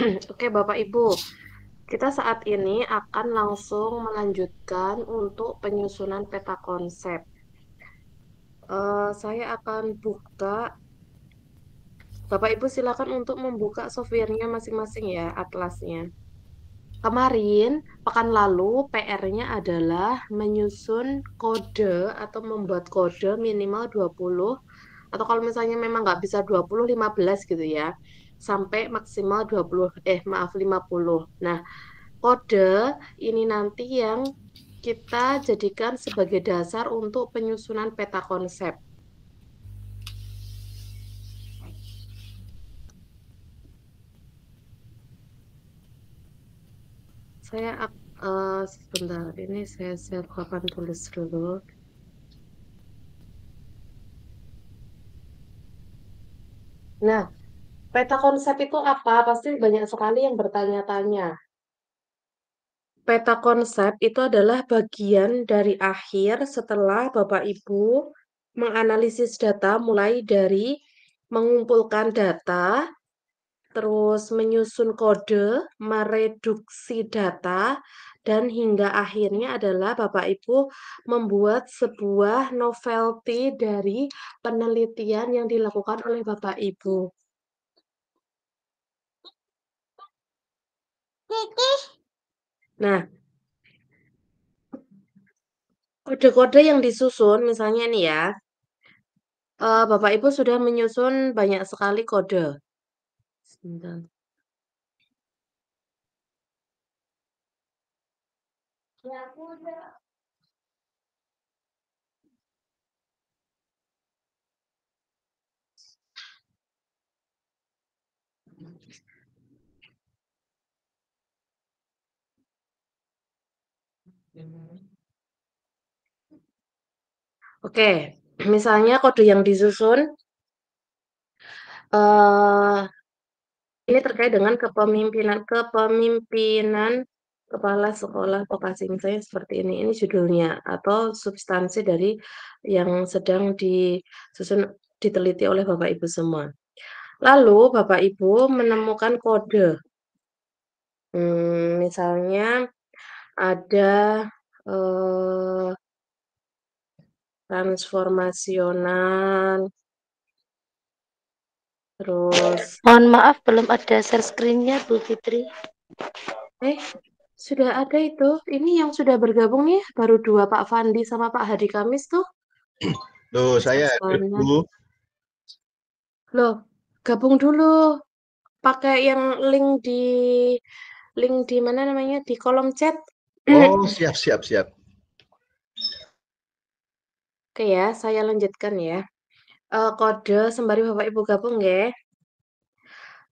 Oke, Bapak Ibu, kita saat ini akan langsung melanjutkan untuk penyusunan peta konsep. Saya akan buka, Bapak Ibu silakan untuk membuka softwarenya masing-masing ya, atlasnya. Kemarin, pekan lalu, PR-nya adalah menyusun kode atau membuat kode minimal 20, atau kalau misalnya memang nggak bisa 20, 15 gitu ya, sampai maksimal 20, maaf 50. Nah, kode ini nanti yang kita jadikan sebagai dasar untuk penyusunan peta konsep. Saya sebentar ini saya share papan tulis dulu. Nah, peta konsep itu apa? Pasti banyak sekali yang bertanya-tanya. Peta konsep itu adalah bagian dari akhir setelah Bapak Ibu menganalisis data mulai dari mengumpulkan data, terus menyusun kode, mereduksi data, dan hingga akhirnya adalah Bapak Ibu membuat sebuah novelty dari penelitian yang dilakukan oleh Bapak Ibu. Nah, kode-kode yang disusun, misalnya nih ya, Bapak Ibu sudah menyusun banyak sekali kode. Sebentar. Oke, misalnya kode yang disusun, eh ini terkait dengan kepemimpinan kepala sekolah vokasi. Misalnya seperti ini. Ini judulnya atau substansi dari yang sedang disusun diteliti oleh Bapak Ibu semua. Lalu Bapak Ibu menemukan kode. Misalnya ada eh, transformasional, terus Mohon maaf, belum ada share screen-nya, Bu Fitri. eh sudah ada itu. Ini yang sudah bergabung nih baru dua, Pak Fandi sama Pak Hadi Kamis tuh. Loh, saya Soalnya. Bu. Loh, gabung dulu. Pakai yang link di mana namanya? Di kolom chat. Oh, siap, siap, siap. Oke ya, saya lanjutkan ya. Kode sembari Bapak Ibu gabung ya.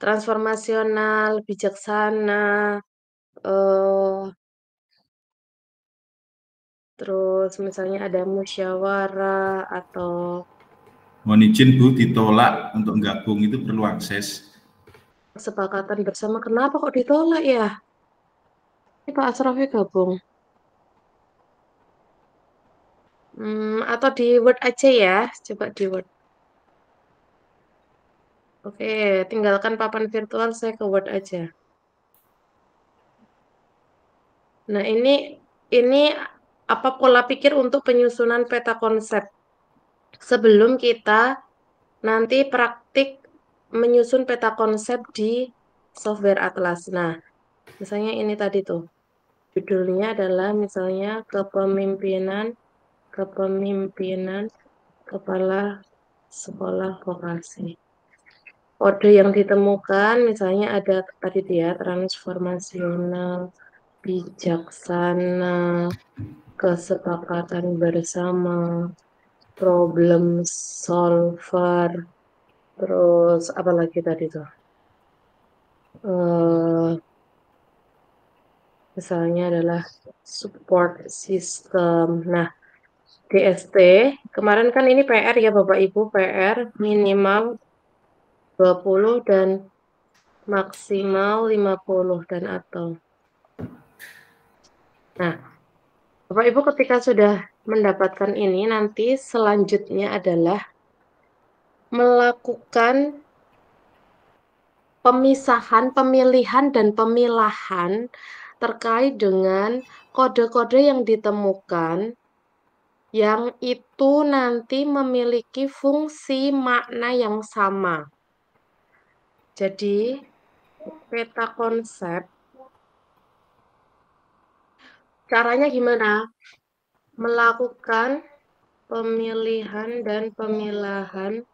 Transformasional, bijaksana, eh terus misalnya ada musyawarah atau Mohon izin Bu, ditolak untuk gabung itu perlu akses. kesepakatan bersama. Kenapa kok ditolak ya? Ini Pak Asrafnya gabung. Atau di Word aja ya. Coba di Word. Oke, tinggalkan papan virtual, saya ke Word aja. Nah, ini apa pola pikir untuk penyusunan peta konsep. Sebelum kita nanti praktik menyusun peta konsep di software Atlas. Nah, misalnya ini tadi tuh. Judulnya adalah misalnya kepemimpinan kepala sekolah vokasi. Kode yang ditemukan misalnya ada tadi dia transformasional, bijaksana, kesepakatan bersama, problem solver, terus apa lagi tadi tuh? Eh, misalnya adalah support system. Nah, DST, kemarin kan ini PR ya Bapak Ibu, PR minimal 20 dan maksimal 50 dan atau. Nah, Bapak Ibu ketika sudah mendapatkan ini, nanti selanjutnya adalah melakukan pemisahan, pemilihan, dan pemilahan terkait dengan kode-kode yang ditemukan yang itu nanti memiliki fungsi makna yang sama. Jadi, peta konsep, caranya gimana? Melakukan pemilihan dan pemilahan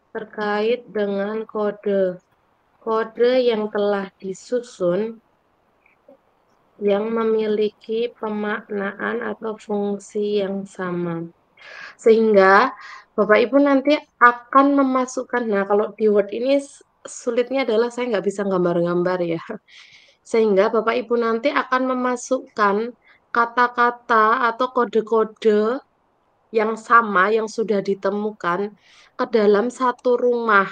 terkait dengan kode yang telah disusun yang memiliki pemaknaan atau fungsi yang sama. Sehingga Bapak Ibu nanti akan memasukkan, nah kalau di Word ini sulitnya adalah saya nggak bisa gambar-gambar ya. Sehingga Bapak Ibu nanti akan memasukkan kata-kata atau kode-kode yang sama yang sudah ditemukan ke dalam satu rumah.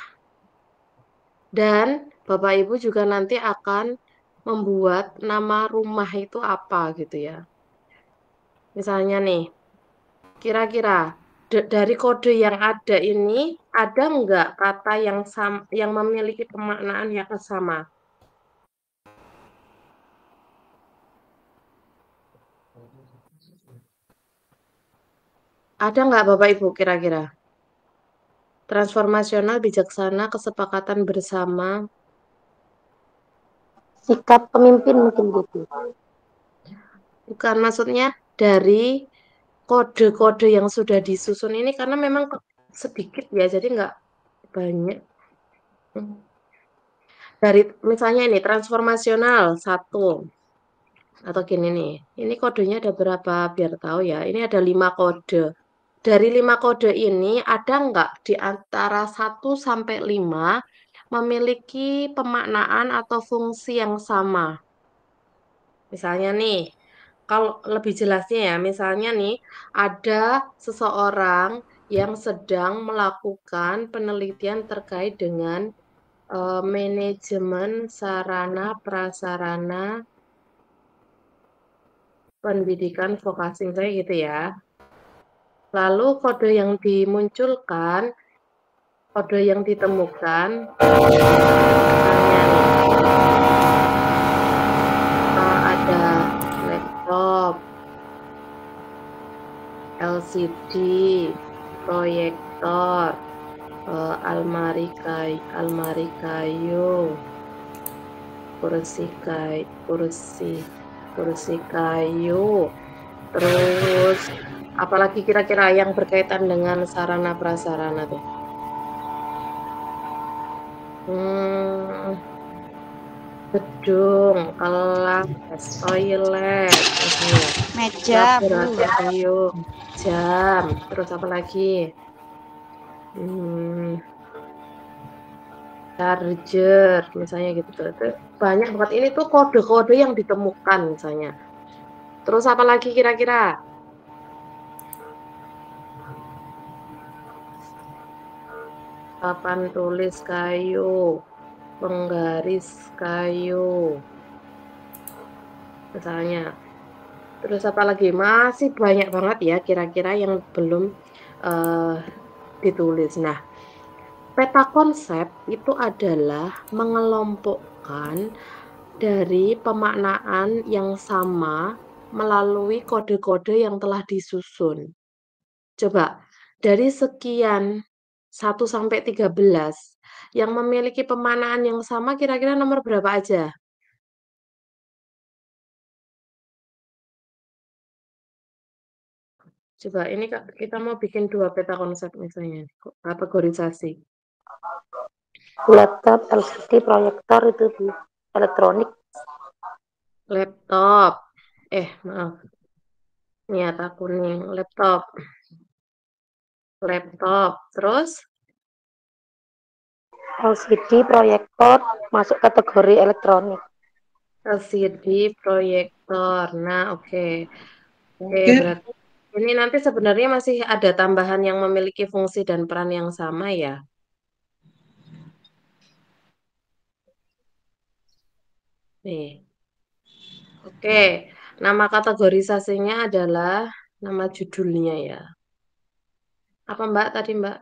Dan Bapak Ibu juga nanti akan membuat nama rumah itu apa gitu ya. Misalnya nih, kira-kira dari kode yang ada ini ada nggak kata yang memiliki pemaknaan yang sama? Ada nggak Bapak Ibu kira-kira? Transformasional, bijaksana, kesepakatan bersama. Sikap pemimpin mungkin gitu. Bukan, maksudnya dari kode-kode yang sudah disusun ini karena memang sedikit ya, jadi nggak banyak. Dari misalnya ini transformasional 1 atau gini nih, ini kodenya ada berapa biar tahu ya. Ini ada 5 kode. Dari 5 kode ini ada nggak di antara 1 sampai 5 memiliki pemaknaan atau fungsi yang sama? Misalnya nih, kalau lebih jelasnya ya, misalnya nih ada seseorang yang sedang melakukan penelitian terkait dengan manajemen sarana prasarana pendidikan vokasi kayak gitu ya. Lalu kode yang dimunculkan, kode yang ditemukan, misalnya nih, ada laptop, LCD, proyektor, almari kayu, kursi kayu, terus apalagi kira-kira yang berkaitan dengan sarana prasarana tuh. Gedung, kelas, toilet, Meja, Bu. laboratorium, jam, terus apa lagi? Charger, misalnya gitu. Banyak banget. Ini tuh kode-kode yang ditemukan misalnya. Terus apa lagi kira-kira? Papan tulis kayu, penggaris kayu, misalnya. Terus apa lagi? Masih banyak banget ya kira-kira yang belum ditulis. Nah, peta konsep itu adalah mengelompokkan dari pemaknaan yang sama melalui kode-kode yang telah disusun. Coba, dari sekian 1 sampai 13 yang memiliki pemaknaan yang sama kira-kira nomor berapa aja? Coba ini kita mau bikin 2 peta konsep misalnya, kategorisasi. Laptop, LCD, proyektor itu di elektronik. Laptop. Maaf. Niat aku kuning. Laptop. Terus LCD, proyektor masuk kategori elektronik. LCD, proyektor. Nah, oke. Oke, berarti ini nanti sebenarnya masih ada tambahan yang memiliki fungsi dan peran yang sama ya. Nih. Oke, nama kategorisasinya adalah nama judulnya ya. Apa Mbak tadi Mbak?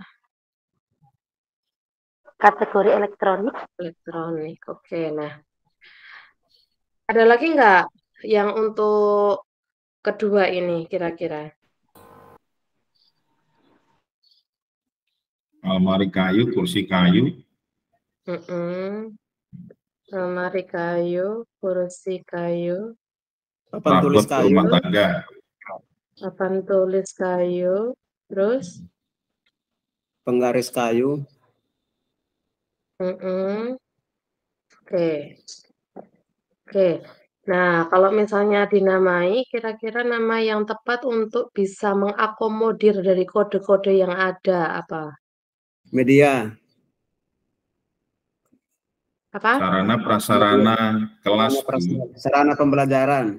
Kategori elektronik. Elektronik. Oke, nah. Ada lagi nggak yang untuk kedua ini kira-kira? Almari kayu, kursi kayu, Lemari kayu, kursi kayu, Papan tulis perabot rumah kayu, tangga, papan tulis kayu, terus penggaris kayu, Oke. Oke. Nah, kalau misalnya dinamai, kira-kira nama yang tepat untuk bisa mengakomodir dari kode-kode yang ada apa? media, Apa? sarana prasarana kelas, sarana pembelajaran.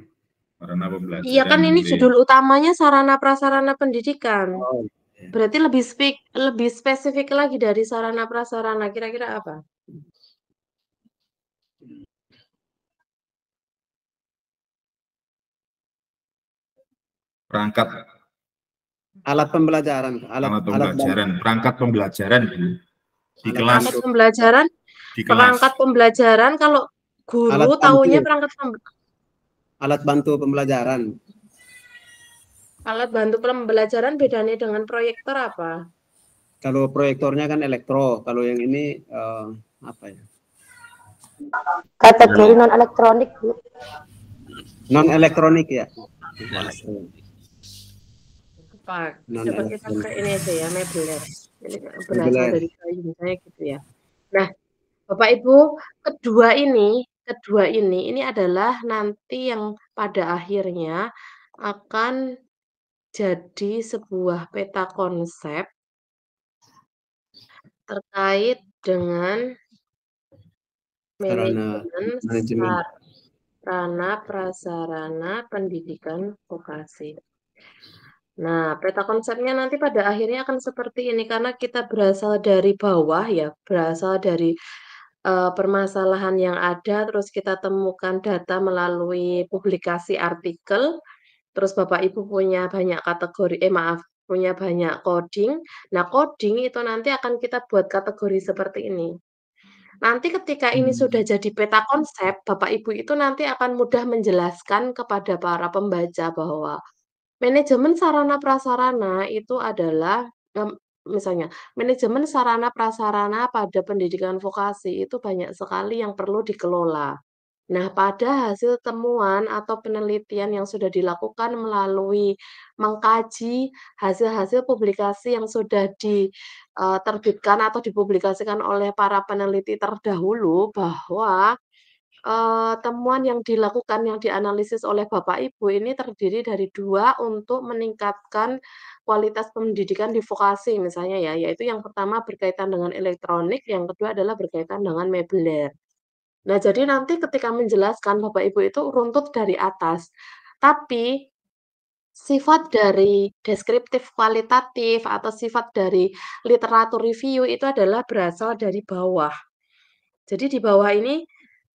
sarana Iya kan pembelajaran. ini judul utamanya sarana prasarana pendidikan. Oh, Berarti lebih spesifik lagi dari sarana prasarana. Kira-kira apa? Perangkat alat pembelajaran, alat pembelajaran, perangkat pembelajaran di kelas. Perangkat pembelajaran. Di kelas. Perangkat pembelajaran kalau guru taunya perangkat alat bantu pembelajaran. Alat bantu pembelajaran bedanya dengan proyektor apa? Kalau proyektornya kan elektro, kalau yang ini apa ya? Kategori non elektronik, Bu. Non elektronik ya. Pak, coba kita ke ini aja ya, mebler. Ini berasal dari kayu misalnya gitu ya. Nah, Bapak Ibu, kedua ini adalah nanti yang pada akhirnya akan jadi sebuah peta konsep terkait dengan manajemen sarana prasarana pendidikan vokasi. Nah, peta konsepnya nanti pada akhirnya akan seperti ini karena kita berasal dari bawah ya, berasal dari permasalahan yang ada, terus kita temukan data melalui publikasi artikel, terus Bapak Ibu punya banyak kategori, punya banyak coding. Nah, coding itu nanti akan kita buat kategori seperti ini. Nanti ketika ini sudah jadi peta konsep, Bapak Ibu itu nanti akan mudah menjelaskan kepada para pembaca bahwa manajemen sarana prasarana itu adalah misalnya manajemen sarana prasarana pada pendidikan vokasi itu banyak sekali yang perlu dikelola. Nah, pada hasil temuan atau penelitian yang sudah dilakukan melalui mengkaji hasil-hasil publikasi yang sudah diterbitkan atau dipublikasikan oleh para peneliti terdahulu bahwa temuan yang dilakukan, yang dianalisis oleh Bapak Ibu ini terdiri dari 2 untuk meningkatkan kualitas pendidikan di vokasi misalnya ya, yaitu yang pertama berkaitan dengan elektronik, yang kedua adalah berkaitan dengan mebler. Nah, jadi nanti ketika menjelaskan Bapak Ibu itu runtut dari atas, tapi sifat dari deskriptif kualitatif atau sifat dari literatur review itu adalah berasal dari bawah. Jadi di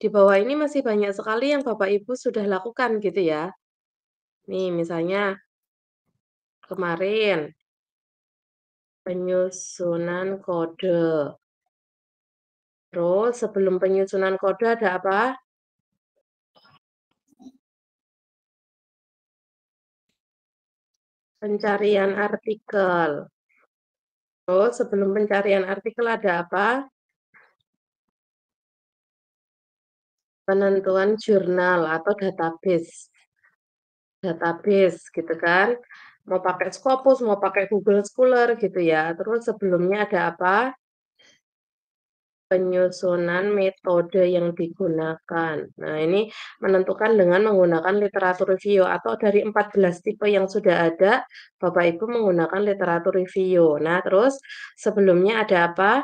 bawah ini masih banyak sekali yang Bapak Ibu sudah lakukan gitu ya. Nih misalnya kemarin penyusunan kode. Terus sebelum penyusunan kode ada apa? Pencarian artikel. Terus sebelum pencarian artikel ada apa? Penentuan jurnal atau database. Database gitu kan. Mau pakai Scopus, mau pakai Google Scholar gitu ya. Terus sebelumnya ada apa? Penyusunan metode yang digunakan. Nah, ini menentukan dengan menggunakan literatur review atau dari 14 tipe yang sudah ada, Bapak Ibu menggunakan literatur review. Nah, terus sebelumnya ada apa?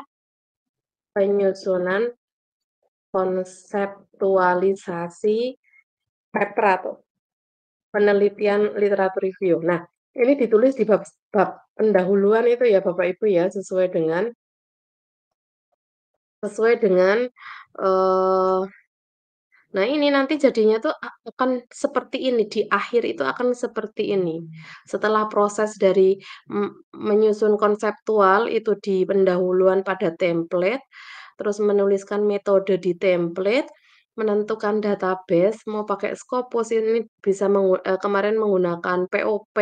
Penyusunan konseptualisasi paper atau penelitian literatur review. Nah, ini ditulis di bab pendahuluan itu ya Bapak Ibu ya, sesuai dengan nah ini nanti jadinya tuh akan seperti ini, di akhir itu akan seperti ini. Setelah proses dari menyusun konseptual itu di pendahuluan pada template, terus menuliskan metode di template, menentukan database, mau pakai Scopus ini bisa kemarin menggunakan POP,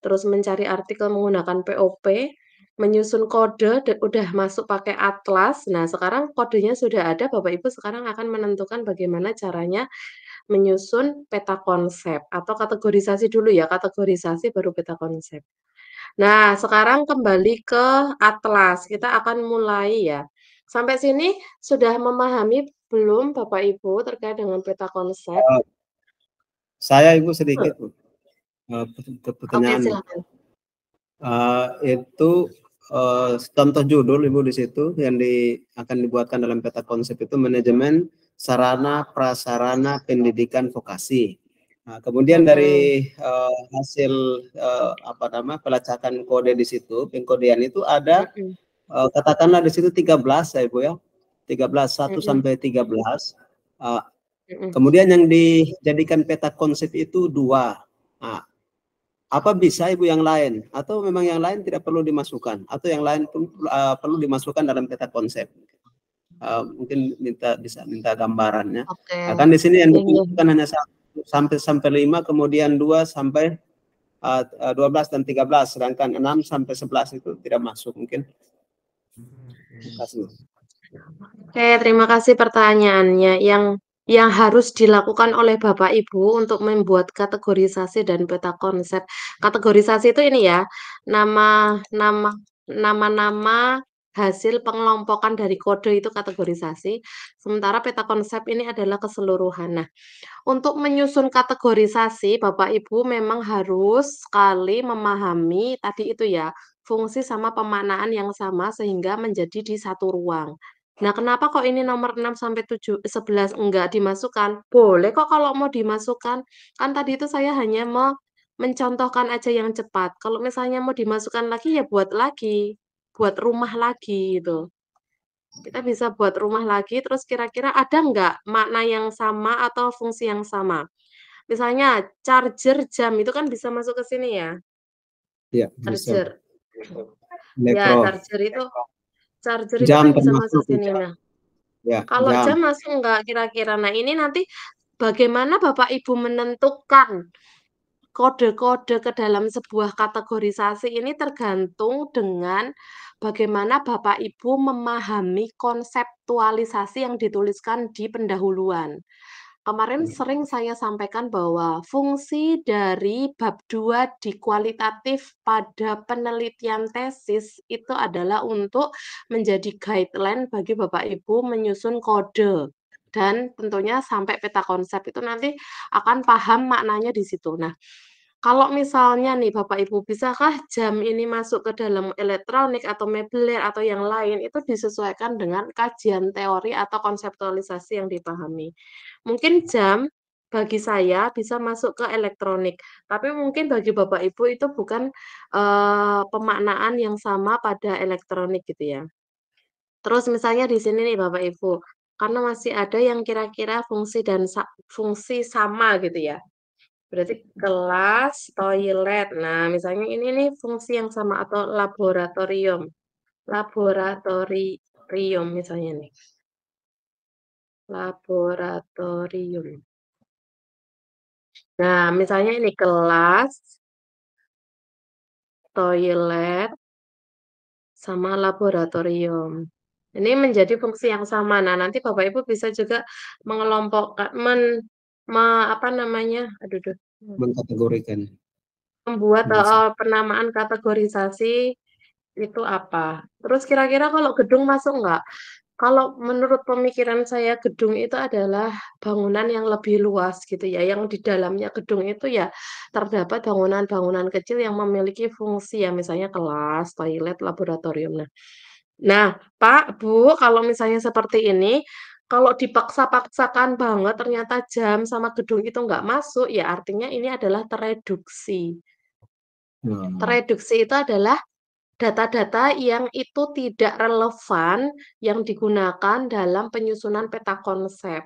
terus mencari artikel menggunakan POP, menyusun kode udah masuk pakai Atlas. Nah, sekarang kodenya sudah ada, Bapak Ibu sekarang akan menentukan bagaimana caranya menyusun peta konsep atau kategorisasi dulu ya, kategorisasi baru peta konsep. Nah, sekarang kembali ke Atlas. Kita akan mulai ya. Sampai sini sudah memahami belum Bapak Ibu terkait dengan peta konsep? Saya Ibu sedikit Bu. Oke, Pertanyaan silakan. itu contoh judul Ibu di situ yang akan dibuatkan dalam peta konsep itu manajemen sarana prasarana pendidikan vokasi. Nah, kemudian dari hasil pelacakan kode di situ, pengkodean itu ada katakanlah di situ 13 ya Ibu ya. 1 sampai 13. Kemudian yang dijadikan peta konsep itu 2. Nah, apa bisa Ibu yang lain? Atau memang yang lain tidak perlu dimasukkan? Atau yang lain pun perlu dimasukkan dalam peta konsep? Mungkin bisa minta gambarannya. Oke. Akan di sini yang dimasukkan hanya 1 sampai 5, kemudian 2 sampai 12 dan 13, sedangkan 6 sampai 11 itu tidak masuk mungkin. Terima kasih. Oke, terima kasih pertanyaannya. Yang harus dilakukan oleh Bapak Ibu untuk membuat kategorisasi dan peta konsep. Kategorisasi itu ini ya, nama-nama hasil pengelompokan dari kode itu kategorisasi. Sementara peta konsep ini adalah keseluruhan. Nah, untuk menyusun kategorisasi, Bapak Ibu memang harus sekali memahami tadi itu ya, fungsi sama pemaknaan yang sama sehingga menjadi di satu ruang. Nah, kenapa kok ini nomor 6 sampai 11 enggak dimasukkan? Boleh kok kalau mau dimasukkan. Kan tadi itu saya hanya mencontohkan aja yang cepat. Kalau misalnya mau dimasukkan lagi ya buat lagi, buat rumah lagi gitu. Kita bisa buat rumah lagi, terus kira-kira ada nggak makna yang sama atau fungsi yang sama? Misalnya charger jam itu kan bisa masuk ke sini ya, Iya, bisa. charger. Ya, charger itu Jam kan bisa termasuk masuk sini. Nah, ya, kalau jam. jam masuk nggak kira-kira? Nah, ini nanti bagaimana Bapak Ibu menentukan kode-kode ke dalam sebuah kategorisasi ini tergantung dengan bagaimana Bapak Ibu memahami konseptualisasi yang dituliskan di pendahuluan. Kemarin sering saya sampaikan bahwa fungsi dari bab 2 di kualitatif pada penelitian tesis itu adalah untuk menjadi guideline bagi Bapak Ibu menyusun kode. Dan tentunya sampai peta konsep itu nanti akan paham maknanya di situ. Nah, kalau misalnya nih Bapak Ibu, bisakah jam ini masuk ke dalam elektronik atau meubilir atau yang lain, itu disesuaikan dengan kajian teori atau konseptualisasi yang dipahami. Mungkin jam bagi saya bisa masuk ke elektronik, tapi mungkin bagi Bapak Ibu itu bukan pemaknaan yang sama pada elektronik gitu ya. Terus misalnya di sini nih Bapak Ibu, karena masih ada yang kira-kira fungsi sama gitu ya. Berarti kelas, toilet. Nah, misalnya ini nih fungsi yang sama atau laboratorium. Laboratorium misalnya nih. Laboratorium. Nah, misalnya ini kelas, toilet, sama laboratorium. Ini menjadi fungsi yang sama. Nah, nanti Bapak Ibu bisa juga mengelompokkan, Mengkategorikan. membuat penamaan kategorisasi itu apa. Terus kira-kira kalau gedung masuk nggak? Kalau menurut pemikiran saya gedung itu adalah bangunan yang lebih luas gitu ya, yang di dalamnya gedung itu ya terdapat bangunan-bangunan kecil yang memiliki fungsi ya, misalnya kelas, toilet, laboratorium. Nah, Pak, Bu, kalau misalnya seperti ini, kalau dipaksa-paksakan banget ternyata jam sama gedung itu nggak masuk, ya artinya ini adalah tereduksi. Tereduksi itu adalah data-data yang itu tidak relevan yang digunakan dalam penyusunan peta konsep.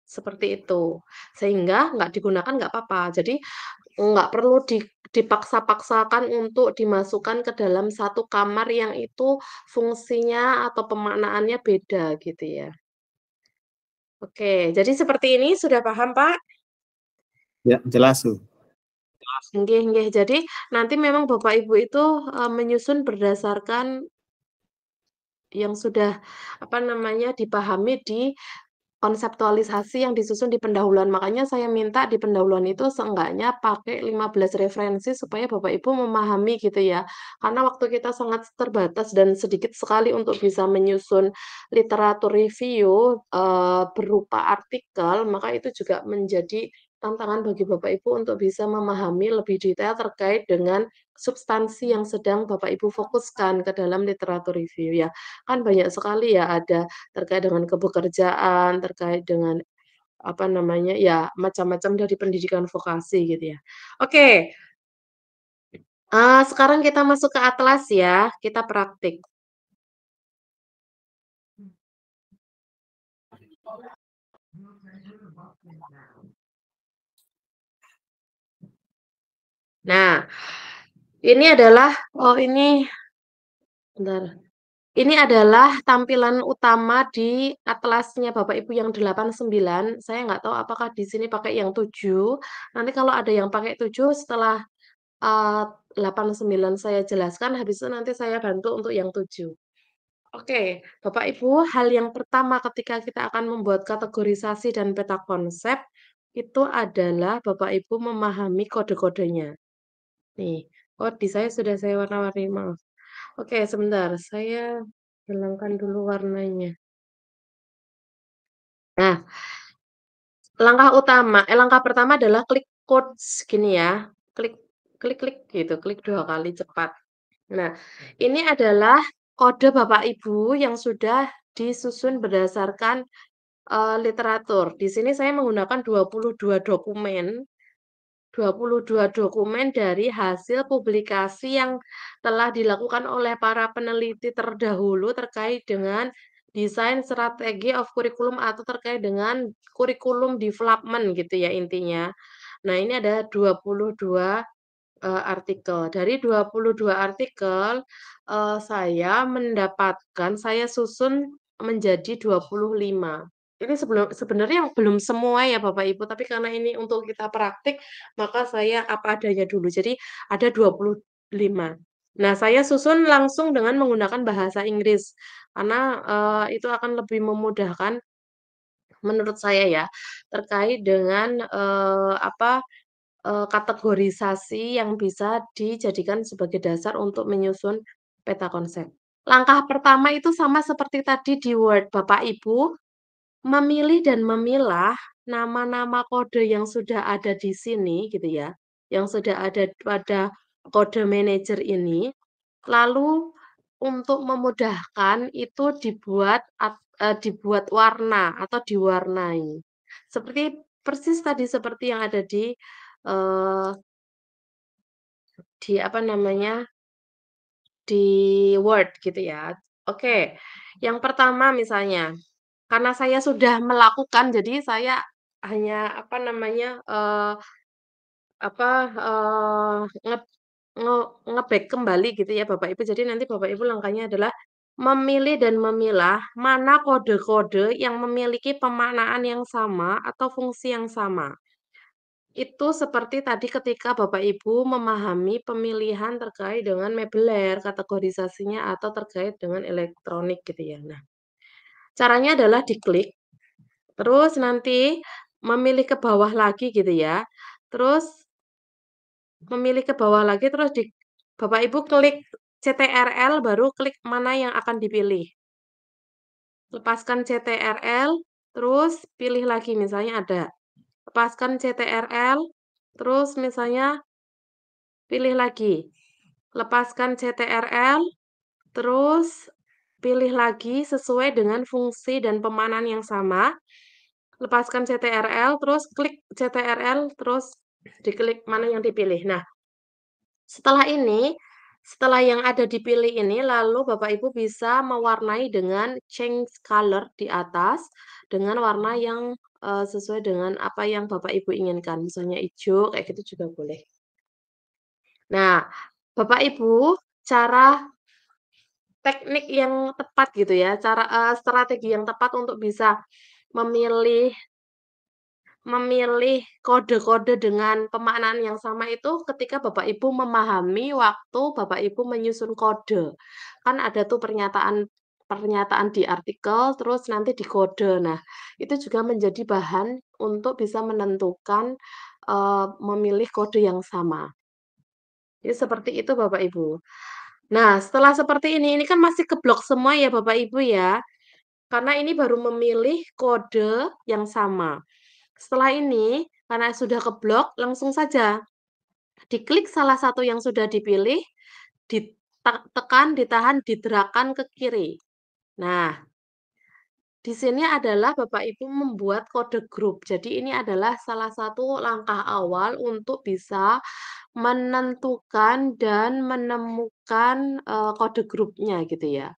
Seperti itu. Sehingga nggak digunakan nggak apa-apa. Jadi nggak perlu dipaksa-paksakan untuk dimasukkan ke dalam satu kamar yang itu fungsinya atau pemaknaannya beda gitu ya. Oke, jadi seperti ini sudah paham, Pak? Ya, jelas tuh. Nggih, nggih. Jadi nanti memang Bapak Ibu itu menyusun berdasarkan yang sudah apa namanya dipahami di konseptualisasi yang disusun di pendahuluan. Makanya saya minta di pendahuluan itu seenggaknya pakai 15 referensi supaya Bapak Ibu memahami gitu ya. Karena waktu kita sangat terbatas dan sedikit sekali untuk bisa menyusun literatur review berupa artikel, maka itu juga menjadi tantangan bagi Bapak Ibu untuk bisa memahami lebih detail terkait dengan substansi yang sedang Bapak Ibu fokuskan ke dalam literatur review ya. Kan banyak sekali ya ada terkait dengan kepekerjaan, terkait dengan apa namanya, ya macam-macam dari pendidikan vokasi gitu ya. Oke, sekarang kita masuk ke atlas ya, kita praktik. Nah, ini adalah bentar. Ini adalah tampilan utama di atlasnya Bapak Ibu yang 89. Saya nggak tahu apakah di sini pakai yang 7. Nanti kalau ada yang pakai 7 setelah 89 saya jelaskan, habis itu nanti saya bantu untuk yang 7. Oke, Bapak Ibu, hal yang pertama ketika kita akan membuat kategorisasi dan peta konsep, itu adalah Bapak Ibu memahami kode-kodenya. Nih, oh di saya sudah saya warna-warni, maaf. Oke, sebentar, saya hilangkan dulu warnanya. Nah, langkah pertama adalah klik codes gini ya. Klik klik klik gitu, klik 2 kali cepat. Nah, ini adalah kode Bapak Ibu yang sudah disusun berdasarkan literatur. Di sini saya menggunakan 22 dokumen. 22 dokumen dari hasil publikasi yang telah dilakukan oleh para peneliti terdahulu terkait dengan desain strategi of curriculum atau terkait dengan kurikulum development gitu ya intinya. Nah, ini ada 22 artikel. Dari 22 artikel, saya susun menjadi 25. Ini sebenarnya belum semua ya Bapak Ibu, tapi karena ini untuk kita praktik, maka saya apa adanya dulu. Jadi ada 25. Nah, saya susun langsung dengan menggunakan bahasa Inggris, karena itu akan lebih memudahkan menurut saya ya, terkait dengan kategorisasi yang bisa dijadikan sebagai dasar untuk menyusun peta konsep. Langkah pertama itu sama seperti tadi di Word, Bapak Ibu memilih dan memilah nama-nama kode yang sudah ada di sini gitu ya, yang sudah ada pada kode manager ini, lalu untuk memudahkan itu dibuat warna atau diwarnai. Persis tadi seperti yang ada eee, di apa namanya, di Word gitu ya. Oke, yang pertama misalnya, karena saya sudah melakukan jadi saya hanya apa namanya, apa, nge nge nge-back kembali gitu ya Bapak Ibu. Jadi nanti Bapak Ibu langkahnya adalah memilih dan memilah mana kode-kode yang memiliki pemaknaan yang sama atau fungsi yang sama. Itu seperti tadi ketika Bapak Ibu memahami pemilihan terkait dengan mebeler, kategorisasinya atau terkait dengan elektronik gitu ya. Nah, caranya adalah diklik, terus nanti memilih ke bawah lagi gitu ya. Terus memilih ke bawah lagi terus Bapak Ibu klik CTRL baru klik mana yang akan dipilih. Lepaskan CTRL, terus pilih lagi misalnya ada. Lepaskan CTRL, terus misalnya pilih lagi. Lepaskan CTRL, terus pilih lagi sesuai dengan fungsi dan pemanan yang sama. Lepaskan CTRL, terus klik CTRL, terus diklik mana yang dipilih. Nah, setelah yang ada dipilih ini, lalu Bapak Ibu bisa mewarnai dengan change color di atas dengan warna yang sesuai dengan apa yang Bapak Ibu inginkan. Misalnya hijau, kayak gitu juga boleh. Nah, Bapak Ibu, cara teknik yang tepat gitu ya, strategi yang tepat untuk bisa memilih memilih kode-kode dengan pemaknaan yang sama itu ketika Bapak Ibu memahami waktu Bapak Ibu menyusun kode. Kan ada tuh pernyataan pernyataan di artikel, terus nanti di kode. Nah, itu juga menjadi bahan untuk bisa menentukan, memilih kode yang sama. Jadi seperti itu Bapak Ibu. Nah, setelah seperti ini kan masih keblok semua ya Bapak Ibu ya, karena ini baru memilih kode yang sama. Setelah ini, karena sudah keblok, langsung saja diklik salah satu yang sudah dipilih, ditekan, ditahan, digerakkan ke kiri. Nah, di sini adalah Bapak Ibu membuat kode grup. Jadi ini adalah salah satu langkah awal untuk bisa menentukan dan menemukan, kode grupnya gitu ya.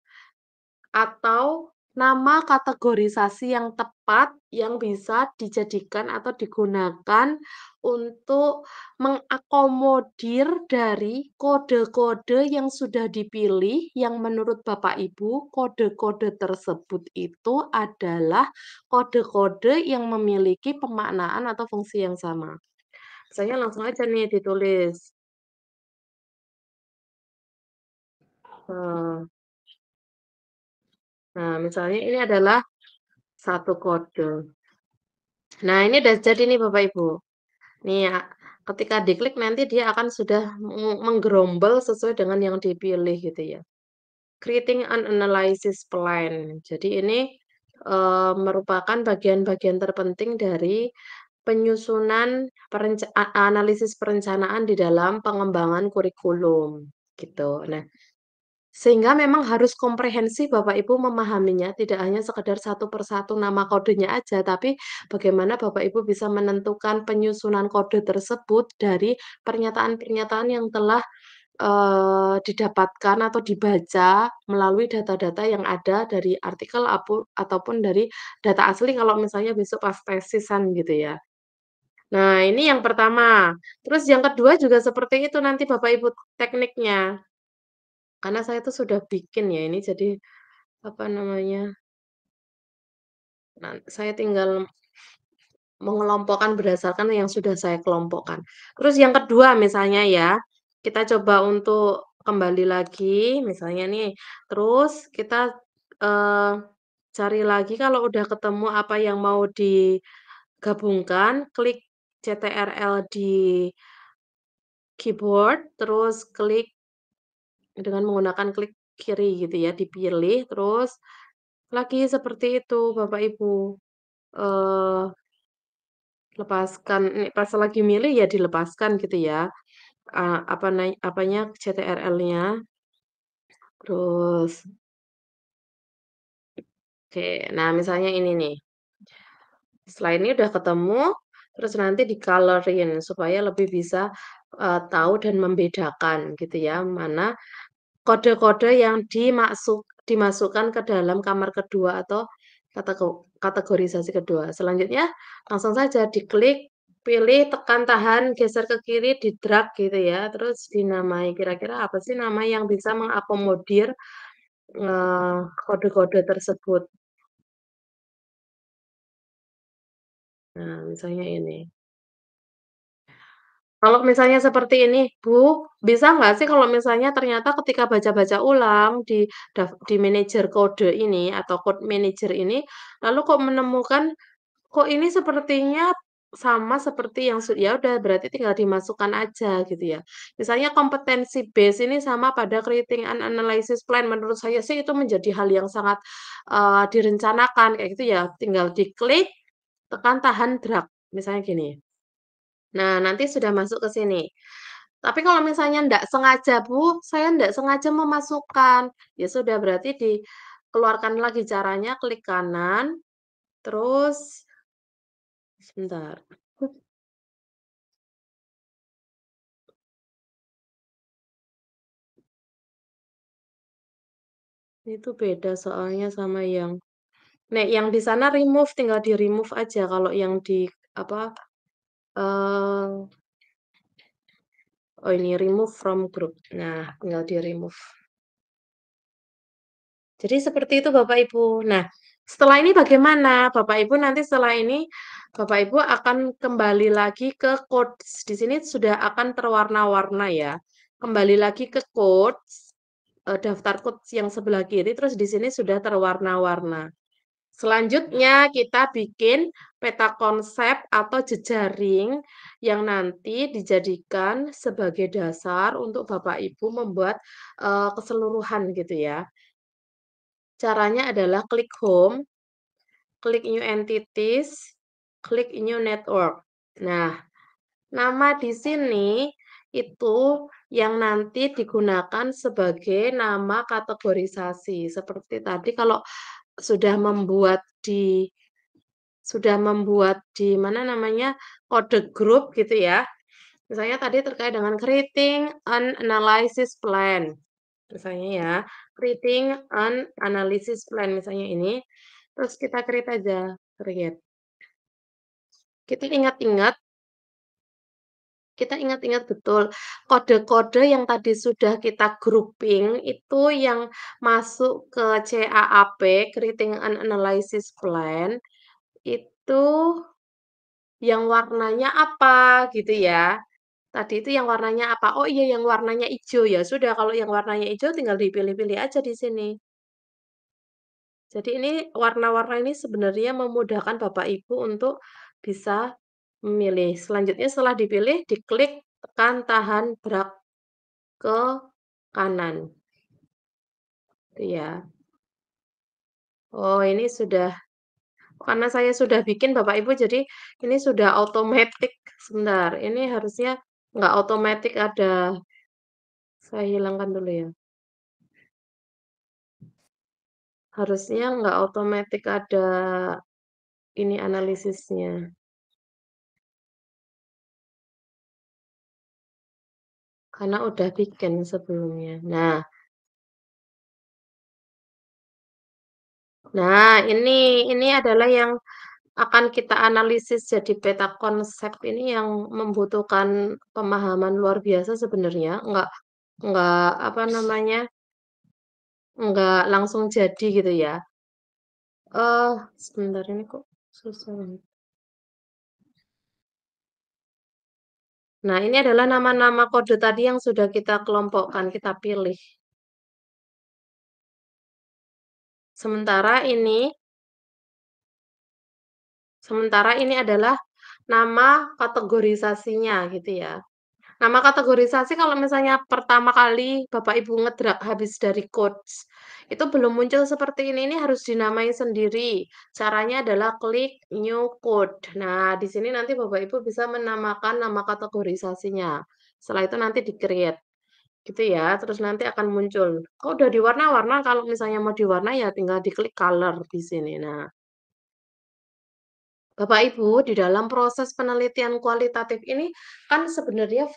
Atau nama kategorisasi yang tepat yang bisa dijadikan atau digunakan untuk mengakomodir dari kode-kode yang sudah dipilih, yang menurut Bapak Ibu, kode-kode tersebut itu adalah kode-kode yang memiliki pemaknaan atau fungsi yang sama. Saya langsung aja nih ditulis. Eee, nah, misalnya ini adalah satu kode. Nah, ini udah jadi nih Bapak Ibu. Nih ya, ketika diklik nanti dia akan sudah menggerombol sesuai dengan yang dipilih gitu ya. Creating an analysis plan. Jadi ini, merupakan bagian-bagian terpenting dari penyusunan analisis perencanaan di dalam pengembangan kurikulum, gitu. Nah, sehingga memang harus komprehensif Bapak Ibu memahaminya, tidak hanya sekedar satu persatu nama kodenya aja, tapi bagaimana Bapak Ibu bisa menentukan penyusunan kode tersebut dari pernyataan-pernyataan yang telah, didapatkan atau dibaca melalui data-data yang ada dari artikel ataupun dari data asli kalau misalnya besok pas tesisan gitu ya. Nah, ini yang pertama. Terus yang kedua juga seperti itu nanti Bapak Ibu tekniknya. Karena saya tuh sudah bikin ya ini jadi, apa namanya, saya tinggal mengelompokkan berdasarkan yang sudah saya kelompokkan. Terus yang kedua misalnya ya, kita coba untuk kembali lagi misalnya nih, terus kita, eee, cari lagi kalau udah ketemu apa yang mau digabungkan, klik CTRL di keyboard, terus klik dengan menggunakan klik kiri gitu ya, dipilih, terus lagi seperti itu Bapak Ibu, eee, lepaskan pas lagi milih ya dilepaskan gitu ya, apanya, CTRL-nya, terus oke, nah misalnya ini nih, setelah ini udah ketemu, terus nanti di-color-in supaya lebih bisa, tahu dan membedakan gitu ya, mana kode-kode yang dimasukkan ke dalam kamar kedua atau kategorisasi kedua. Selanjutnya langsung saja diklik, pilih, tekan, tahan, geser ke kiri, di-drag gitu ya, terus dinamai. Kira-kira apa sih nama yang bisa mengakomodir, kode-kode tersebut. Nah, misalnya ini. Kalau misalnya seperti ini, Bu, bisa nggak sih kalau misalnya ternyata ketika baca-baca ulang di manajer kode ini atau code manager ini, lalu kok menemukan, kok ini sepertinya sama seperti yang ya udah berarti tinggal dimasukkan aja gitu ya. Misalnya kompetensi base ini sama pada creating an analysis plan, menurut saya sih itu menjadi hal yang sangat, direncanakan kayak gitu ya, tinggal diklik, tekan, tahan, drag, misalnya gini. Nah, nanti sudah masuk ke sini. Tapi kalau misalnya ndak sengaja, Bu, saya ndak sengaja memasukkan, ya sudah berarti dikeluarkan lagi caranya, klik kanan, terus sebentar, itu beda soalnya sama yang nek yang di sana remove, tinggal di-remove aja, kalau yang di apa, eee, Oh ini remove from group. Nah, tinggal di remove. Jadi seperti itu Bapak Ibu. Nah, setelah ini bagaimana? Bapak Ibu nanti setelah ini Bapak Ibu akan kembali lagi ke quotes. Di sini sudah akan terwarna-warna ya. Kembali lagi ke quotes, daftar quotes yang sebelah kiri, terus di sini sudah terwarna-warna. Selanjutnya kita bikin peta konsep atau jejaring yang nanti dijadikan sebagai dasar untuk Bapak Ibu membuat keseluruhan gitu ya. Caranya adalah klik home, klik new entities, klik new network. Nah, nama di sini itu yang nanti digunakan sebagai nama kategorisasi. Seperti tadi kalau sudah membuat di mana namanya kode grup gitu ya. Misalnya tadi terkait dengan creating an analysis plan. Misalnya ya, creating an analysis plan misalnya ini. Terus kita create aja, create. Kita ingat-ingat betul kode-kode yang tadi sudah kita grouping itu yang masuk ke CAAP, creating an analysis plan, itu yang warnanya apa gitu ya. Tadi itu yang warnanya apa? Oh iya yang warnanya hijau ya. Sudah kalau yang warnanya hijau tinggal dipilih-pilih aja di sini. Jadi ini warna-warna ini sebenarnya memudahkan Bapak Ibu untuk bisa memilih. Selanjutnya setelah dipilih, diklik, tekan, tahan, drag ke kanan. Itu ya. Oh ini sudah, karena saya sudah bikin Bapak Ibu, jadi ini sudah otomatis. Sebentar, ini harusnya nggak otomatis ada. Saya hilangkan dulu ya. Harusnya nggak otomatis ada ini analisisnya. Karena udah bikin sebelumnya. Nah, ini adalah yang akan kita analisis jadi peta konsep ini yang membutuhkan pemahaman luar biasa sebenarnya. Enggak apa namanya? Enggak langsung jadi gitu ya. Sebentar ini kok susah banget. Nah, ini adalah nama-nama kode tadi yang sudah kita kelompokkan, kita pilih. Sementara ini adalah nama kategorisasinya gitu ya. Nama kategorisasi kalau misalnya pertama kali Bapak Ibu ngedrag habis dari codes, itu belum muncul seperti ini harus dinamai sendiri. Caranya adalah klik new code. Nah, di sini nanti Bapak Ibu bisa menamakan nama kategorisasinya. Setelah itu nanti di-create. Gitu ya, terus nanti akan muncul. Kok udah diwarna-warna, kalau misalnya mau diwarna ya tinggal diklik color di sini. Nah, Bapak Ibu, di dalam proses penelitian kualitatif ini kan sebenarnya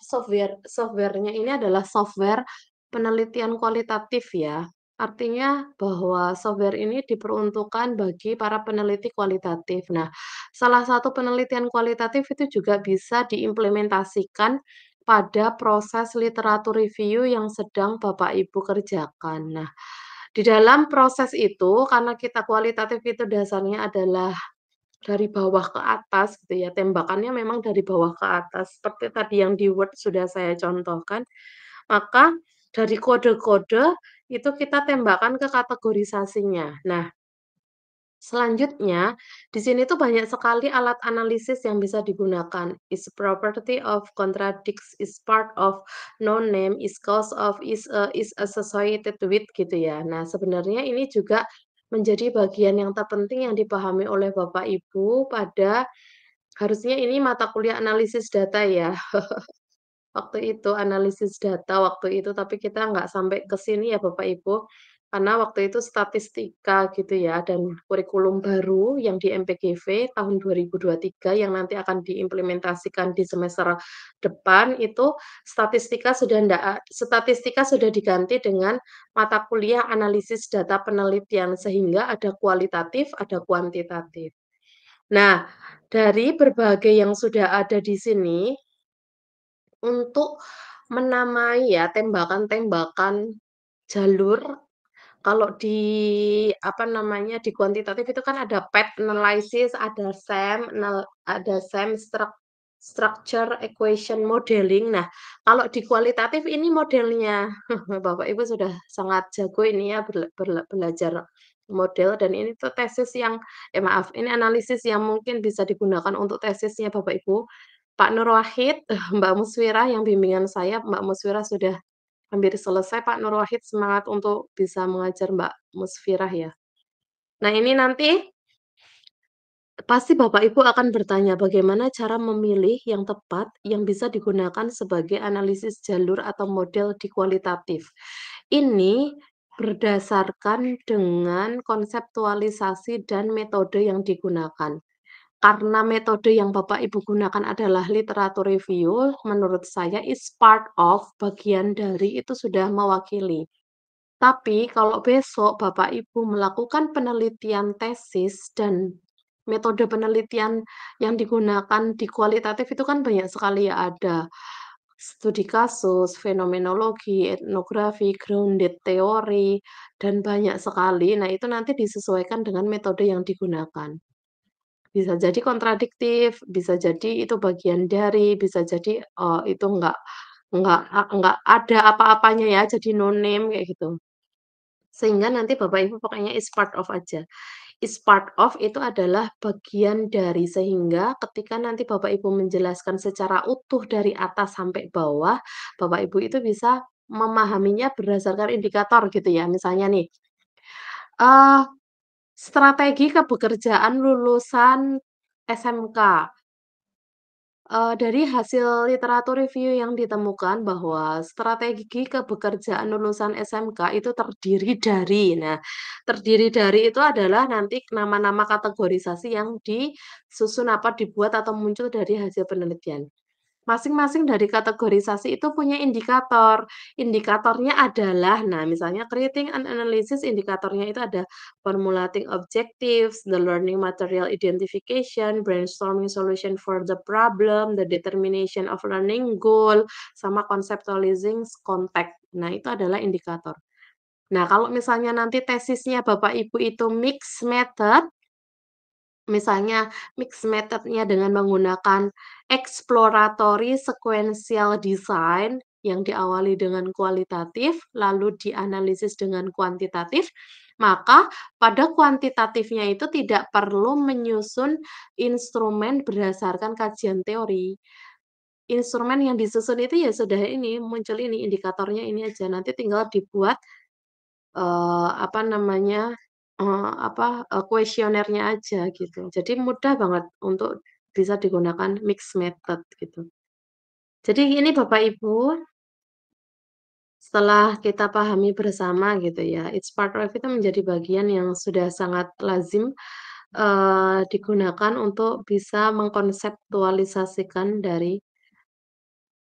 softwarenya ini adalah software penelitian kualitatif ya. Artinya bahwa software ini diperuntukkan bagi para peneliti kualitatif. Nah, salah satu penelitian kualitatif itu juga bisa diimplementasikan pada proses literatur review yang sedang Bapak Ibu kerjakan. Nah, di dalam proses itu, karena kita kualitatif itu dasarnya adalah dari bawah ke atas gitu ya, tembakannya memang dari bawah ke atas, seperti tadi yang di Word sudah saya contohkan, maka dari kode-kode itu kita tembakkan ke kategorisasinya. Nah, selanjutnya di sini tuh banyak sekali alat analisis yang bisa digunakan. Is property of contradicts, is part of known name, is cause of, is associated with gitu ya. Nah, sebenarnya ini juga menjadi bagian yang terpenting yang dipahami oleh Bapak Ibu pada harusnya ini mata kuliah analisis data ya. Waktu itu analisis data waktu itu, tapi kita nggak sampai ke sini ya Bapak Ibu, karena waktu itu statistika gitu ya, dan kurikulum baru yang di MPGV tahun 2023 yang nanti akan diimplementasikan di semester depan itu statistika sudah diganti dengan mata kuliah analisis data penelitian, sehingga ada kualitatif, ada kuantitatif. Nah, dari berbagai yang sudah ada di sini, untuk menamai ya tembakan-tembakan jalur. Kalau di apa namanya di kuantitatif itu kan ada path analysis, ada SEM structure equation modeling. Nah, kalau di kualitatif ini modelnya. Bapak Ibu sudah sangat jago ini ya belajar model, dan ini tuh tesis yang maaf, ini analisis yang mungkin bisa digunakan untuk tesisnya Bapak Ibu. Pak Nur Wahid, Mbak Muswirah yang bimbingan saya, Mbak Muswirah sudah hampir selesai, Pak Nur Wahid semangat untuk bisa mengajar Mbak Musfirah ya. Nah, ini nanti pasti Bapak Ibu akan bertanya bagaimana cara memilih yang tepat yang bisa digunakan sebagai analisis jalur atau model di kualitatif. Ini berdasarkan dengan konseptualisasi dan metode yang digunakan. Karena metode yang Bapak Ibu gunakan adalah literatur review, menurut saya is part of, bagian dari, itu sudah mewakili. Tapi kalau besok Bapak Ibu melakukan penelitian tesis dan metode penelitian yang digunakan di kualitatif itu kan banyak sekali ya, ada studi kasus, fenomenologi, etnografi, grounded teori, dan banyak sekali. Nah, itu nanti disesuaikan dengan metode yang digunakan. Bisa jadi kontradiktif, bisa jadi itu bagian dari, bisa jadi, itu enggak ada apa-apanya ya, jadi no name kayak gitu. Sehingga nanti Bapak Ibu pokoknya is part of aja. Is part of itu adalah bagian dari, sehingga ketika nanti Bapak Ibu menjelaskan secara utuh dari atas sampai bawah, Bapak Ibu itu bisa memahaminya berdasarkan indikator gitu ya. Misalnya nih, eee, strategi kepekerjaan lulusan SMK. Dari hasil literatur review yang ditemukan bahwa strategi kepekerjaan lulusan SMK itu terdiri dari itu adalah nanti nama-nama kategorisasi yang disusun dibuat atau muncul dari hasil penelitian. Masing-masing dari kategorisasi itu punya indikator. Indikatornya adalah, nah misalnya creating an analysis, indikatornya itu ada formulating objectives, the learning material identification, brainstorming solution for the problem, the determination of learning goal, sama conceptualizing context. Nah, itu adalah indikator. Nah, kalau misalnya nanti tesisnya Bapak Ibu itu mixed method, misalnya mix methodnya dengan menggunakan exploratory sequential design yang diawali dengan kualitatif, lalu dianalisis dengan kuantitatif, maka pada kuantitatifnya itu tidak perlu menyusun instrumen berdasarkan kajian teori. Instrumen yang disusun itu ya sudah ini, muncul ini, indikatornya ini aja, nanti tinggal dibuat apa namanya, kuesionernya aja gitu. Jadi mudah banget untuk bisa digunakan mixed method gitu. Jadi ini Bapak Ibu, setelah kita pahami bersama gitu ya, it's part of itu menjadi bagian yang sudah sangat lazim, digunakan untuk bisa mengkonseptualisasikan dari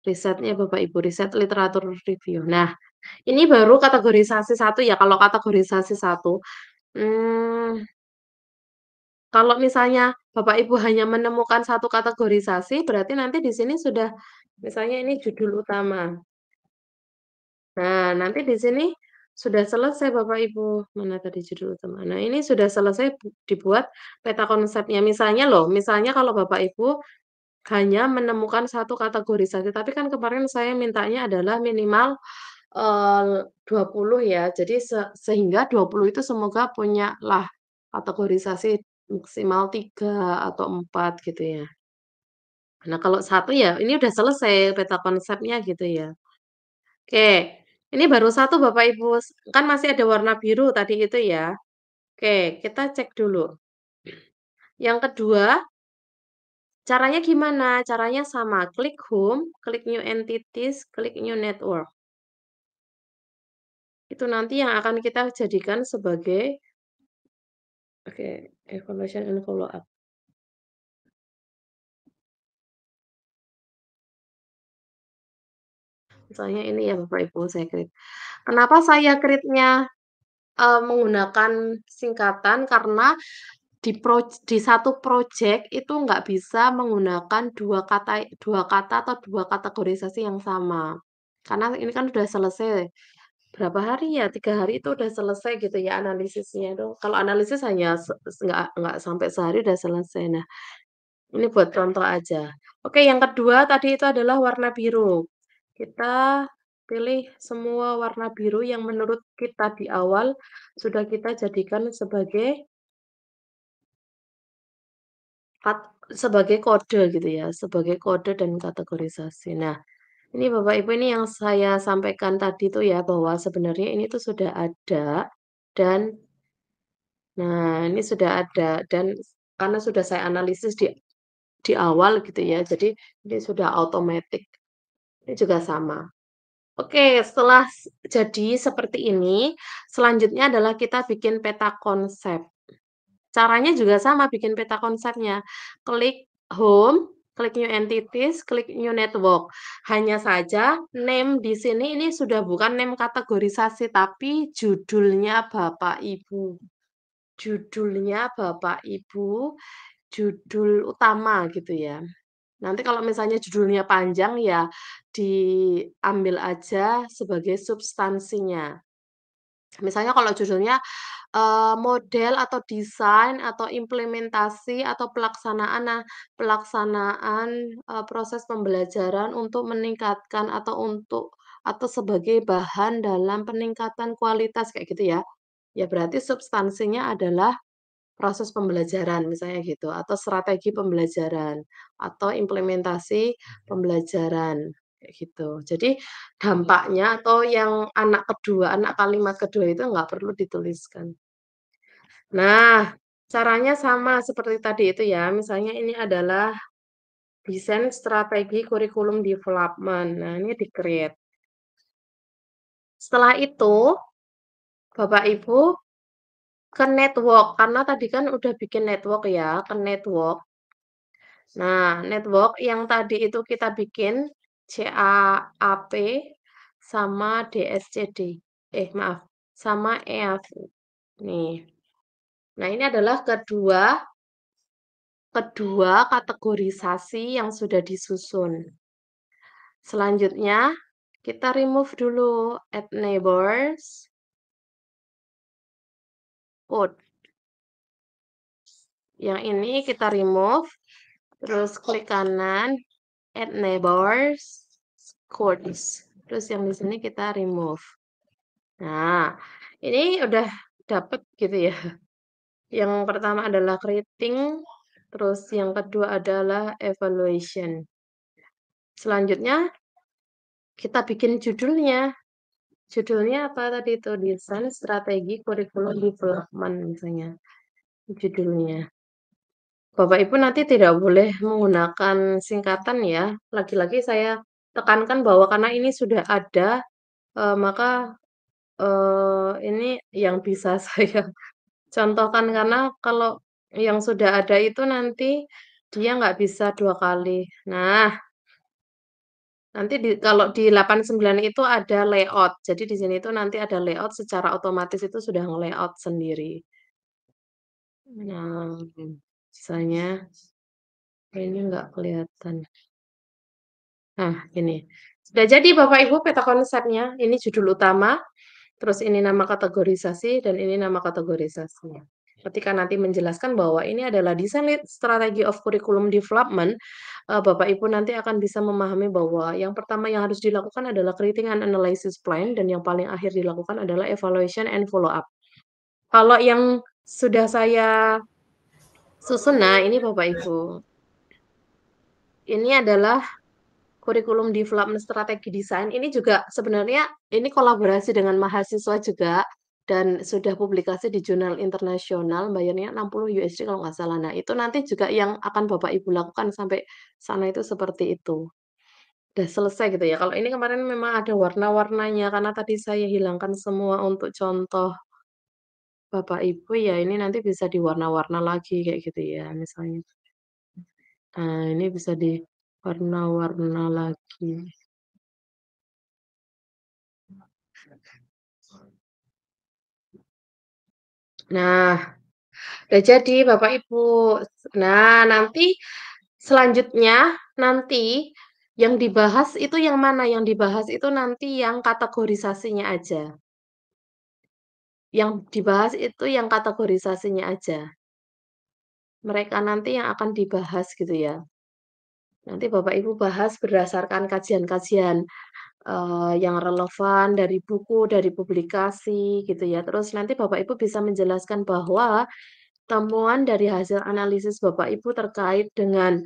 risetnya Bapak Ibu, riset literatur review. Nah, ini baru kategorisasi 1 ya, kalau kategorisasi 1. Kalau misalnya Bapak Ibu hanya menemukan satu kategorisasi, berarti nanti di sini sudah misalnya ini judul utama. Nah, nanti di sini sudah selesai Bapak Ibu. Mana tadi judul utama? Nah, ini sudah selesai dibuat peta konsepnya. Misalnya kalau Bapak Ibu hanya menemukan satu kategorisasi, tapi kan kemarin saya mintanya adalah minimal 20 ya. Jadi sehingga 20 itu semoga punyalah kategorisasi maksimal 3 atau 4 gitu ya. Nah, kalau 1 ya ini udah selesai peta konsepnya gitu ya. Oke, ini baru 1 Bapak Ibu, kan masih ada warna biru tadi itu ya. Oke, kita cek dulu. Yang kedua, caranya gimana? Caranya sama, klik home, klik new entities, klik new network. Itu nanti yang akan kita jadikan sebagai evaluation and follow up. Misalnya ini ya Bapak Ibu, saya create. Kenapa saya create-nya menggunakan singkatan? Karena di satu project itu nggak bisa menggunakan dua kata atau dua kategorisasi yang sama. Karena ini kan udah selesai. Berapa hari ya? 3 hari itu udah selesai gitu ya analisisnya itu. Kalau analisis hanya nggak sampai sehari udah selesai. Nah, ini buat contoh aja. Oke, yang kedua tadi itu adalah warna biru. Kita pilih semua warna biru yang menurut kita di awal sudah kita jadikan sebagai sebagai kode gitu ya, sebagai kode dan kategorisasi. Nah, ini Bapak Ibu ini yang saya sampaikan tadi tuh ya bahwa sebenarnya ini tuh sudah ada dan nah ini sudah ada dan karena sudah saya analisis di awal gitu ya, jadi ini sudah otomatis. Ini juga sama. Oke, setelah jadi seperti ini, selanjutnya adalah kita bikin peta konsep. Caranya juga sama bikin peta konsepnya. Klik home, klik new entities, klik new network. Hanya saja name di sini ini sudah bukan name kategorisasi, tapi judulnya Bapak Ibu. Judulnya Bapak Ibu, judul utama gitu ya. Nanti kalau misalnya judulnya panjang ya diambil aja sebagai substansinya. Misalnya kalau judulnya model atau desain atau implementasi atau pelaksanaan proses pembelajaran untuk meningkatkan atau sebagai bahan dalam peningkatan kualitas kayak gitu ya. Ya berarti substansinya adalah proses pembelajaran misalnya gitu, atau strategi pembelajaran, atau implementasi pembelajaran, kayak gitu. Jadi dampaknya atau yang anak kalimat kedua itu nggak perlu dituliskan. Nah, caranya sama seperti tadi itu ya, misalnya ini adalah desain strategi kurikulum development. Nah, ini di-create. Setelah itu, Bapak Ibu ke network, karena tadi kan udah bikin network ya, ke network. Nah, network yang tadi itu kita bikin CAAP sama DSCD. Maaf, sama EAFU. Nih. Nah, ini adalah kedua kategorisasi yang sudah disusun. Selanjutnya, kita remove dulu add neighbors, code. Yang ini kita remove, terus klik kanan, add neighbors, codes. Terus yang di sini kita remove. Nah, ini udah dapet gitu ya. Yang pertama adalah rating, terus yang kedua adalah evaluation. Selanjutnya kita bikin judulnya. Judulnya apa tadi itu? Desain strategi kurikulum development misalnya. Judulnya. Bapak Ibu nanti tidak boleh menggunakan singkatan ya. Lagi-lagi saya tekankan bahwa karena ini sudah ada, maka ini yang bisa saya contohkan karena kalau yang sudah ada itu nanti dia nggak bisa 2 kali. Nah, nanti kalau di 89 itu ada layout. Jadi di sini itu nanti ada layout secara otomatis itu sudah nge-layout sendiri. Nah, misalnya ini nggak kelihatan. Nah, ini. Sudah jadi Bapak Ibu peta konsepnya. Ini judul utama, terus ini nama kategorisasi, dan ini nama kategorisasinya. Ketika nanti menjelaskan bahwa ini adalah desain strategi of curriculum development, Bapak Ibu nanti akan bisa memahami bahwa yang pertama yang harus dilakukan adalah creating and analysis plan, dan yang paling akhir dilakukan adalah evaluation and follow up. Kalau yang sudah saya susun, nah ini Bapak Ibu. Ini adalah kurikulum development strategi desain. Ini juga sebenarnya ini kolaborasi dengan mahasiswa juga dan sudah publikasi di jurnal internasional, bayarnya 60 USD kalau nggak salah. Nah, itu nanti juga yang akan Bapak Ibu lakukan sampai sana itu seperti itu. Udah selesai gitu ya. Kalau ini kemarin memang ada warna-warnanya karena tadi saya hilangkan semua untuk contoh Bapak Ibu ya ini nanti bisa diwarna-warna lagi kayak gitu ya misalnya. Nah, ini bisa diwarna-warna lagi. Nah, udah jadi Bapak Ibu. Nah, nanti selanjutnya nanti Yang dibahas itu yang mana? Yang dibahas itu nanti yang kategorisasinya aja. Yang dibahas itu yang kategorisasinya aja. Mereka nanti yang akan dibahas gitu ya. Nanti Bapak Ibu bahas berdasarkan kajian-kajian yang relevan dari buku, dari publikasi gitu ya. Terus nanti Bapak Ibu bisa menjelaskan bahwa temuan dari hasil analisis Bapak Ibu terkait dengan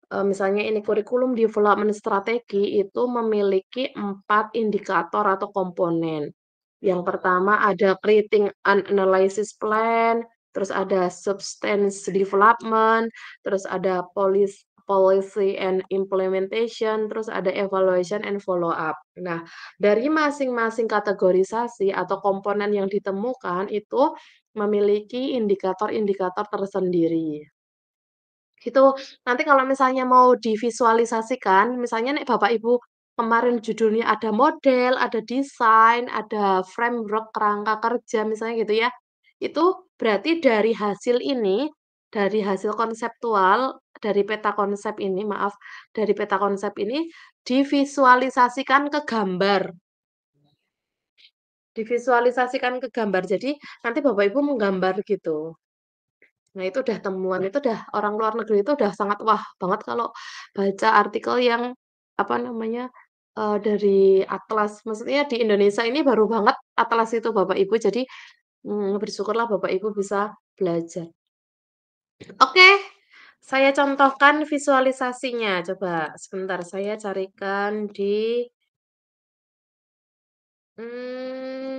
misalnya ini kurikulum development strategi itu memiliki 4 indikator atau komponen. Yang pertama ada creating an analysis plan, terus ada substance development, terus ada policy and implementation, terus ada evaluation and follow up. Nah, dari masing-masing kategorisasi atau komponen yang ditemukan itu memiliki indikator-indikator tersendiri. Gitu. Nanti kalau misalnya mau divisualisasikan, misalnya nih Bapak Ibu kemarin judulnya ada model, ada desain, ada framework kerangka kerja misalnya gitu ya. Itu berarti dari hasil ini, dari hasil konseptual, dari peta konsep ini, maaf, dari peta konsep ini divisualisasikan ke gambar. Divisualisasikan ke gambar. Jadi nanti Bapak Ibu menggambar gitu. Nah, itu udah temuan, itu udah orang luar negeri itu udah sangat wah banget kalau baca artikel yang, apa namanya, dari atlas. Maksudnya di Indonesia ini baru banget atlas itu Bapak Ibu, jadi, bersyukurlah Bapak Ibu bisa belajar. Oke, saya contohkan visualisasinya. Coba sebentar saya carikan di, mmm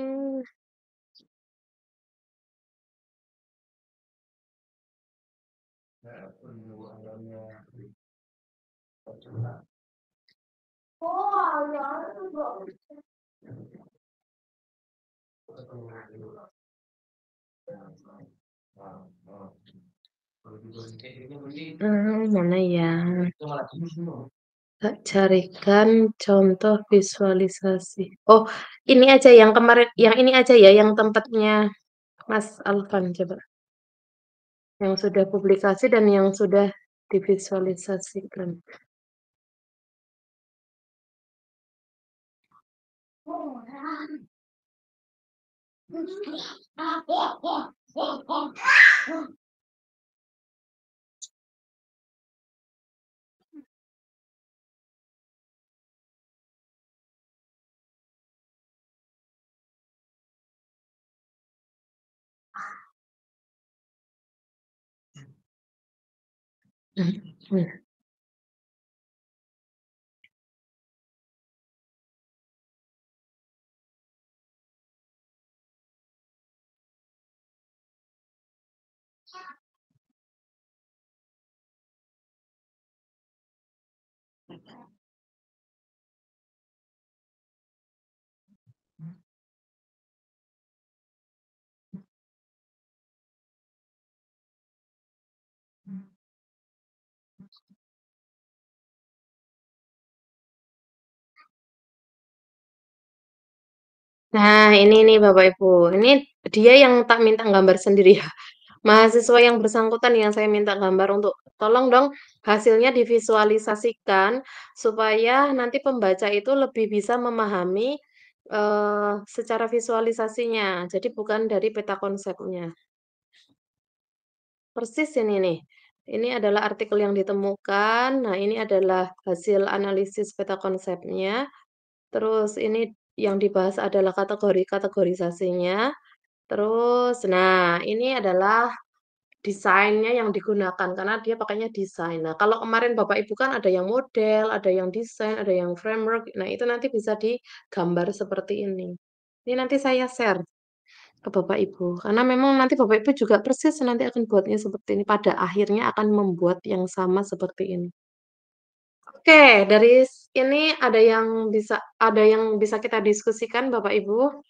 mana ya? Tak carikan contoh visualisasi. Oh, ini aja yang kemarin yang ini aja ya, yang tempatnya Mas Alvan coba. Yang sudah publikasi dan yang sudah divisualisasikan. Nah, ini nih Bapak Ibu, ini dia yang tak minta gambar sendiri ya. Mahasiswa yang bersangkutan yang saya minta gambar untuk tolong dong hasilnya divisualisasikan supaya nanti pembaca itu lebih bisa memahami secara visualisasinya. Jadi bukan dari peta konsepnya. Persis ini nih. Ini adalah artikel yang ditemukan. Nah, ini adalah hasil analisis peta konsepnya. Terus ini yang dibahas adalah kategorisasinya. Terus, nah ini adalah desainnya yang digunakan karena dia pakainya desain. Nah, kalau kemarin Bapak Ibu kan ada yang model, ada yang desain, ada yang framework. Nah, itu nanti bisa digambar seperti ini. Ini nanti saya share ke Bapak Ibu. Karena memang nanti Bapak Ibu juga persis nanti akan buatnya seperti ini. Pada akhirnya akan membuat yang sama seperti ini. Oke, dari ini ada yang bisa kita diskusikan Bapak Ibu?